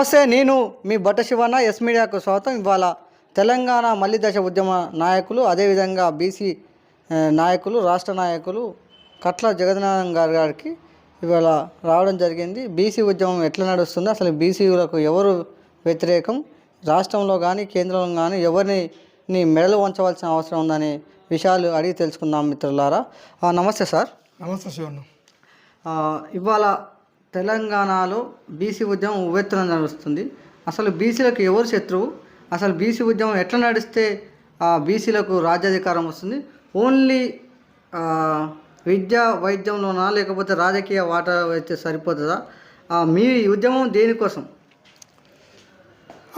నమస్తే, నేను మీ బట్ట శివన్న. ఎస్ మీడియాకు స్వాగతం. ఇవాళ తెలంగాణ మల్లి దశ ఉద్యమ నాయకులు, అదేవిధంగా బీసీ నాయకులు, రాష్ట్ర నాయకులు కట్ల జగన్నాథం గారికి ఇవాళ రావడం జరిగింది. బీసీ ఉద్యమం ఎట్లా నడుస్తుంది, అసలు బీసీలకు ఎవరు వ్యతిరేకం, రాష్ట్రంలో కానీ కేంద్రంలో కానీ ఎవరిని మెడలు వంచవలసిన అవసరం ఉందనే విషయాలు అడిగి తెలుసుకుందాం మిత్రులారా. నమస్తే సార్. నమస్తే శివన్న. ఇవాళ తెలంగాణలో బీసీ ఉద్యమం ఉవ్వెత్తున నడుస్తుంది. అసలు బీసీలకు ఎవరు శత్రువు, అసలు బీసీ ఉద్యమం ఎట్లా నడిస్తే బీసీలకు రాజ్యాధికారం వస్తుంది, ఓన్లీ విద్య వైద్యంలోనా లేకపోతే రాజకీయ వాటా అయితే సరిపోతుందా, మీ ఉద్యమం దేనికోసం?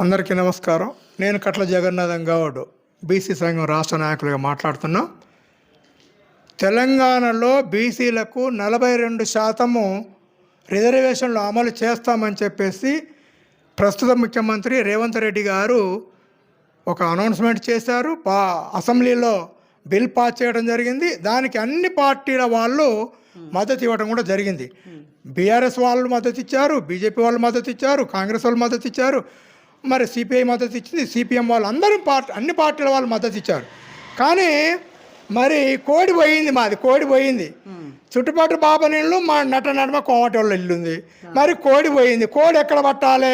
అందరికీ నమస్కారం. నేను కట్ల జగన్నాథం గౌడ్, బీసీ సంఘం రాష్ట్ర నాయకులుగా మాట్లాడుతున్నా. తెలంగాణలో బీసీలకు 42% రిజర్వేషన్లు అమలు చేస్తామని చెప్పేసి ప్రస్తుత ముఖ్యమంత్రి రేవంత్ రెడ్డి గారు ఒక అనౌన్స్మెంట్ చేశారు. అసెంబ్లీలో బిల్ పాస్ చేయడం జరిగింది. దానికి అన్ని పార్టీల వాళ్ళు మద్దతు ఇవ్వడం కూడా జరిగింది. బీఆర్ఎస్ వాళ్ళు మద్దతు ఇచ్చారు, బీజేపీ వాళ్ళు మద్దతు ఇచ్చారు, కాంగ్రెస్ వాళ్ళు మద్దతు ఇచ్చారు, మరి సిపిఐ మద్దతు ఇచ్చింది, సిపిఎం వాళ్ళు అందరూ అన్ని పార్టీల వాళ్ళు మద్దతు ఇచ్చారు. కానీ మరి కోడి పోయింది, మాది కోడి పోయింది. చుట్టుపక్కల బాబనీళ్ళు మా నడమ కోమటోళ్ళ ఇల్లు ఉంది. మరి కోడి పోయింది. కోడి ఎక్కడ పట్టాలి?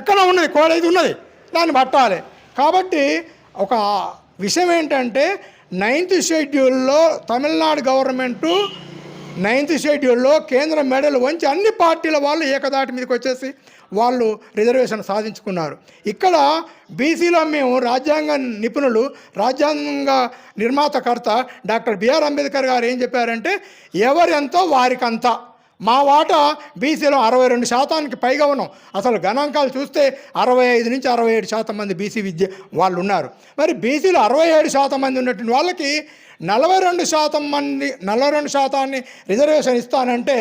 ఎక్కడ ఉన్నది కోడి, అయితే ఉన్నది, దాన్ని పట్టాలి. కాబట్టి ఒక విషయం ఏంటంటే 9th షెడ్యూల్లో తమిళనాడు గవర్నమెంటు 9th షెడ్యూల్లో కేంద్ర మెడలు వంచి అన్ని పార్టీల వాళ్ళు ఏకదాటి మీదకి వచ్చేసి వాళ్ళు రిజర్వేషన్ సాధించుకున్నారు. ఇక్కడ బీసీలో మేము రాజ్యాంగ నిపుణులు, రాజ్యాంగ నిర్మాతకర్త డాక్టర్ బిఆర్ అంబేద్కర్ గారు ఏం చెప్పారంటే, ఎవరెంతో వారికంతా. మా వాటా బీసీలో 62% పైగా ఉన్నాం. అసలు గణాంకాలు చూస్తే 65 నుంచి 67% మంది బీసీ విద్య వాళ్ళు ఉన్నారు. మరి బీసీలో 67% మంది ఉన్నటువంటి వాళ్ళకి 42% రిజర్వేషన్ ఇస్తానంటే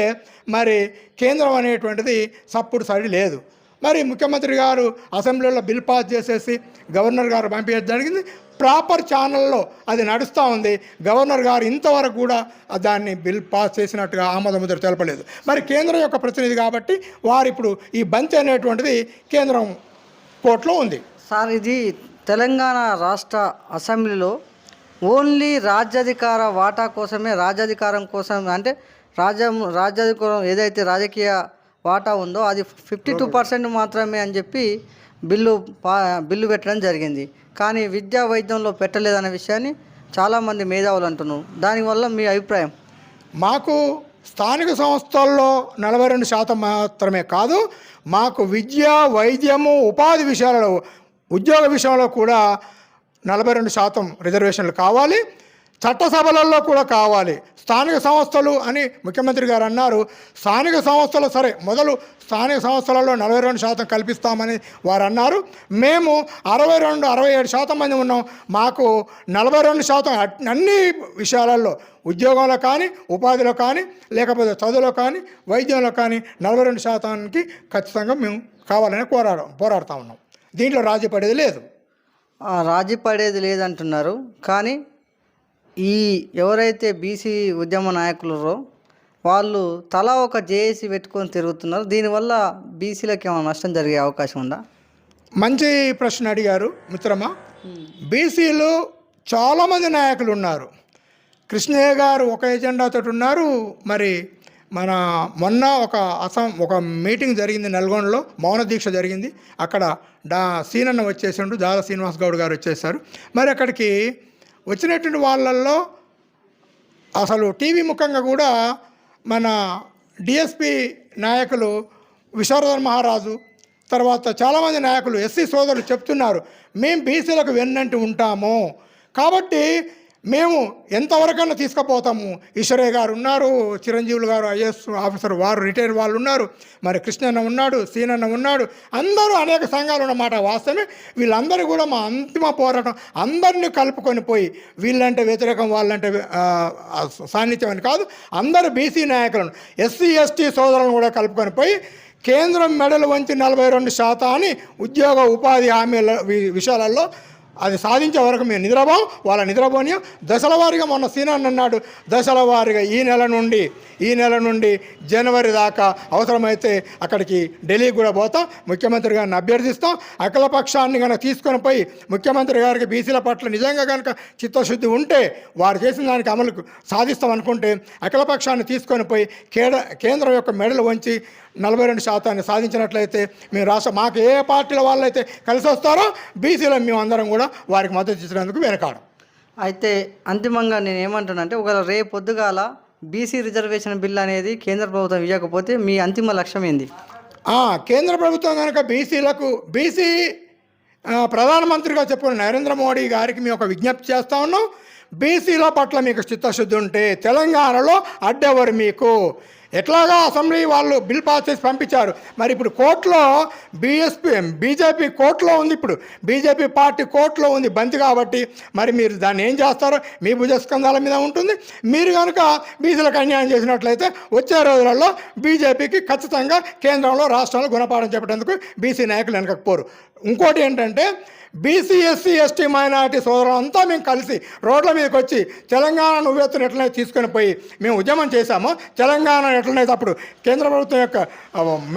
మరి కేంద్రం అనేటువంటిది సప్పుడు సరి లేదు. మరి ముఖ్యమంత్రి గారు అసెంబ్లీలో బిల్ పాస్ చేసేసి గవర్నర్ గారు పంపించడం జరిగింది. ప్రాపర్ ఛానల్లో అది నడుస్తూ ఉంది. గవర్నర్ గారు ఇంతవరకు కూడా దాన్ని బిల్ పాస్ చేసినట్టుగా ఆమోదముద్ర తెలపలేదు. మరి కేంద్రం యొక్క ప్రతినిధి కాబట్టి వారు ఇప్పుడు ఈ బంతి అనేటువంటిది కేంద్రం కోర్టులో ఉంది. సార్, ఇది తెలంగాణ రాష్ట్ర అసెంబ్లీలో ఓన్లీ రాజ్యాధికార వాటా కోసమే, రాజ్యాధికారం కోసం, అంటే రాజ్యాధికారం ఏదైతే రాజకీయ వాటా ఉందో అది 52% మాత్రమే అని చెప్పి బిల్లు పెట్టడం జరిగింది. కానీ విద్యా వైద్యంలో పెట్టలేదనే విషయాన్ని చాలామంది మేధావులు అంటున్నారు. దానివల్ల మీ అభిప్రాయం? మాకు స్థానిక సంస్థల్లో 42% మాత్రమే కాదు, మాకు విద్య, వైద్యము, ఉపాధి విషయాలలో, ఉద్యోగ విషయంలో కూడా 42% రిజర్వేషన్లు కావాలి. చట్టసభలలో కూడా కావాలి. స్థానిక సంస్థలు అని ముఖ్యమంత్రి గారు అన్నారు. స్థానిక సంస్థలు సరే, మొదలు స్థానిక సంస్థలలో 42% కల్పిస్తామని వారు అన్నారు. మేము 62-67% మంది ఉన్నాం. మాకు 42% అన్ని విషయాలలో, ఉద్యోగంలో కానీ, ఉపాధిలో కానీ, లేకపోతే చదువులో కానీ, వైద్యంలో కానీ 42%కి ఖచ్చితంగా మేము కావాలని పోరాడుతూ ఉన్నాం. దీంట్లో రాజీ పడేది లేదు. రాజీ పడేది లేదంటున్నారు. కానీ ఈ ఎవరైతే బీసీ ఉద్యమ నాయకులరో వాళ్ళు తలా ఒక జేఏసీ పెట్టుకొని తిరుగుతున్నారు. దీనివల్ల బీసీలకు ఏమైనా నష్టం జరిగే అవకాశం ఉందా? మంచి ప్రశ్న అడిగారు మిత్రమా. బీసీలు చాలామంది నాయకులు ఉన్నారు. కృష్ణయ్య గారు ఒక ఎజెండాతో ఉన్నారు. మరి మొన్న ఒక మీటింగ్ జరిగింది నల్గొండలో, మౌన దీక్ష జరిగింది. అక్కడ సీనన్న వచ్చేసిండు, దాదా శ్రీనివాస్ గౌడ్ గారు వచ్చేసారు. మరి అక్కడికి వచ్చినటువంటి వాళ్ళల్లో అసలు టీవీ ముఖంగా కూడా మన డిఎస్పి నాయకులు విశ్వవర్ధన్ మహారాజు, తర్వాత చాలామంది నాయకులు, ఎస్సీ సోదరులు చెప్తున్నారు, మేము బీసీలకు వెన్నంటి ఉంటాము కాబట్టి మేము ఎంతవరకన్నా తీసుకుపోతాము. ఈశ్వరయ్య గారు ఉన్నారు, చిరంజీవులు గారు ఐఏఎస్ ఆఫీసర్ వారు రిటైర్ వాళ్ళు ఉన్నారు, మరి కృష్ణన్న ఉన్నాడు, సీనన్న ఉన్నాడు, అందరూ అనేక సంఘాలు ఉన్నమాట. వాస్తవమే. వీళ్ళందరూ కూడా మా అంతిమ పోరాటం అందరినీ కలుపుకొని పోయి, వీళ్ళంటే వ్యతిరేకం, వాళ్ళంటే సాన్నిధ్యం అని కాదు, అందరూ బీసీ నాయకులను, ఎస్సీ ఎస్టీ సోదరులను కూడా కలుపుకొని పోయి కేంద్రం మెడలు వంచి 42% ఉద్యోగ ఉపాధి హామీల విషయాలలో అది సాధించే వరకు మేము నిద్రపోం, వాళ్ళ నిద్రపోనియం. దశల వారీగా మొన్న సీనాన్ అన్నాడు, దశల వారీగా ఈ నెల నుండి జనవరి దాకా అవసరమైతే అక్కడికి ఢిల్లీకి కూడా పోతాం, ముఖ్యమంత్రి గారిని అభ్యర్థిస్తాం. అఖిలపక్షాన్ని కనుక తీసుకొని పోయి ముఖ్యమంత్రి గారికి బీసీల పట్ల నిజంగా కనుక చిత్తశుద్ధి ఉంటే, వారు చేసిన దానికి అమలుకు సాధిస్తాం అనుకుంటే, అఖిలపక్షాన్ని తీసుకొని పోయి కేంద్రం యొక్క మెడలు వంచి 42% సాధించినట్లయితే మేము మాకు ఏ పార్టీల వాళ్ళైతే కలిసి వస్తారో బీసీలో మేము అందరం కూడా వారికి మద్దతు ఇచ్చినందుకు వెనకాడం. అయితే అంతిమంగా నేను ఏమంటానంటే, ఒకవేళ రేపు పొద్దుగాల బీసీ రిజర్వేషన్ బిల్ అనేది కేంద్ర ప్రభుత్వం ఇవ్వకపోతే మీ అంతిమ లక్ష్యం ఏంది? కేంద్ర ప్రభుత్వం కనుక బీసీ ప్రధానమంత్రిగా చెప్పుకున్న నరేంద్ర మోడీ గారికి మేము ఒక విజ్ఞప్తి చేస్తూ ఉన్నాం. బీసీల పట్ల మీకు చిత్తశుద్ధి ఉంటే తెలంగాణలో అడ్డెవరు మీకు? ఎట్లాగా అసెంబ్లీ వాళ్ళు బిల్ పాస్ చేసి పంపించారు, మరి ఇప్పుడు కోర్టులో బీజేపీ కోర్టులో ఉంది, ఇప్పుడు బీజేపీ పార్టీ కోర్టులో ఉంది బంతి. కాబట్టి మరి మీరు దాన్ని ఏం చేస్తారో మీ భుజస్కంధాల మీద ఉంటుంది. మీరు కనుక బీసీలకు అన్యాయం చేసినట్లయితే వచ్చే రోజులలో బీజేపీకి ఖచ్చితంగా కేంద్రంలో రాష్ట్రంలో గుణపాఠం చెప్పేందుకు బీసీ నాయకులు వెనకపోరు. ఇంకోటి ఏంటంటే, బీసీ ఎస్సీ ఎస్టీ మైనారిటీ సోదరులంతా మేము కలిసి రోడ్ల మీదకి వచ్చి తెలంగాణ నువ్వెత్తున ఎట్లయితే తీసుకొని పోయి మేము ఉద్యమం చేశామో, తెలంగాణ ఎట్లయితే అప్పుడు కేంద్ర ప్రభుత్వం యొక్క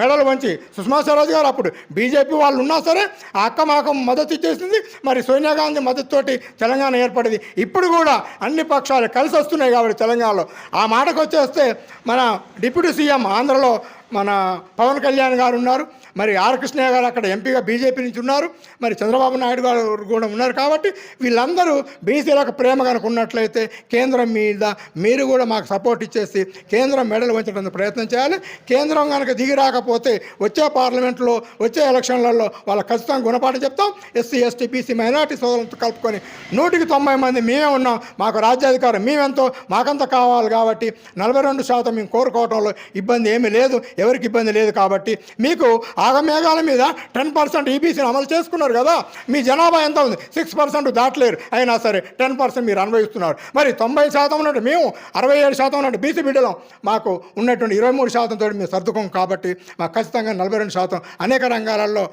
మెడలు వంచి సుష్మా స్వరాజ్ గారు అప్పుడు బీజేపీ వాళ్ళు ఉన్నా సరే ఆ అక్క మాకు మద్దతు ఇచ్చేసింది. మరి సోనియా గాంధీ మద్దతుతోటి తెలంగాణ ఏర్పడింది. ఇప్పుడు కూడా అన్ని పక్షాలు కలిసి వస్తున్నాయి కాబట్టి తెలంగాణలో. ఆ మాటకు వచ్చేస్తే మన డిప్యూటీ సీఎం ఆంధ్రలో మన పవన్ కళ్యాణ్ గారు ఉన్నారు, మరి ఆర్ కృష్ణయ్య గారు అక్కడ ఎంపీగా బీజేపీ నుంచి ఉన్నారు, మరి చంద్రబాబు నాయుడు గారు కూడా ఉన్నారు. కాబట్టి వీళ్ళందరూ బీసీలకు ప్రేమ కనుక ఉన్నట్లయితే కేంద్రం మీద మీరు కూడా మాకు సపోర్ట్ ఇచ్చేసి కేంద్రం మెడలు వంచడానికి ప్రయత్నం చేయాలి. కేంద్రం కనుక దిగి రాకపోతే వచ్చే పార్లమెంట్లో వచ్చే ఎలక్షన్లలో వాళ్ళకి ఖచ్చితంగా గుణపాఠం చెప్తాం. ఎస్సీ ఎస్టీ బీసీ మైనార్టీ సోదరులతో కలుపుకొని 190 మంది మేమే ఉన్నాం, మాకు రాజ్యాధికారం మేమెంతో మాకంతా కావాలి. కాబట్టి 42% మేము కోరుకోవడంలో ఇబ్బంది ఏమీ లేదు, ఎవరికి ఇబ్బంది లేదు. కాబట్టి మీకు ఆగమేఘాల మీద 10% ఈబీసీని అమలు చేసుకున్నారు కదా, మీ జనాభా ఎంత ఉంది? 6% దాటలేరు. అయినా సరే 10% మీరు అనుభవిస్తున్నారు. మరి 90% ఉన్నట్టు మేము 67% ఉన్నట్టు బీసీ బిడ్డలం, మాకు ఉన్నటువంటి 23% తోటి మేము సర్దుకోం. కాబట్టి మాకు ఖచ్చితంగా 42% అనేక రంగాలలో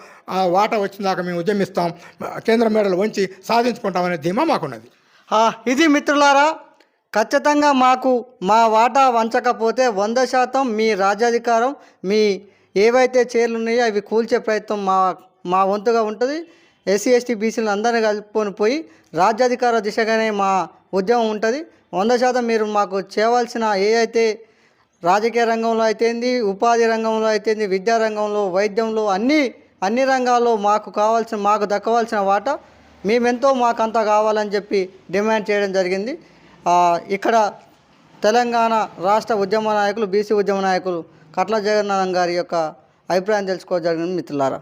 వాటా వచ్చిన దాకా మేము ఉద్యమిస్తాం, కేంద్ర మేడలు వంచి సాధించుకుంటామనే ధీమా మాకున్నది. ఇది మిత్రులారా, ఖచ్చితంగా మాకు మా వాటా వంచకపోతే 100% మీ రాజ్యాధికారం, మీ ఏవైతే చైర్లు ఉన్నాయో అవి కూల్చే ప్రయత్నం మా వంతుగా ఉంటుంది. ఎస్సీ ఎస్టీ బీసీలు అందరినీ కలుపుకొని పోయి రాజ్యాధికార దిశగానే మా ఉద్యమం ఉంటుంది. 100% మీరు మాకు చేయవలసిన ఏ అయితే రాజకీయ రంగంలో అయితేంది, ఉపాధి రంగంలో అయితేంది, విద్యా రంగంలో, వైద్యంలో, అన్ని రంగాల్లో మాకు దక్కవలసిన వాటా మేమెంతో మాకంతా కావాలని చెప్పి డిమాండ్ చేయడం జరిగింది. ఇక్కడ తెలంగాణ రాష్ట్ర ఉద్యమ నాయకులు, బీసీ ఉద్యమ నాయకులు కట్ల జగన్నాథం గారి యొక్క అభిప్రాయం తెలుసుకోవడం జరిగింది మిత్రులారా.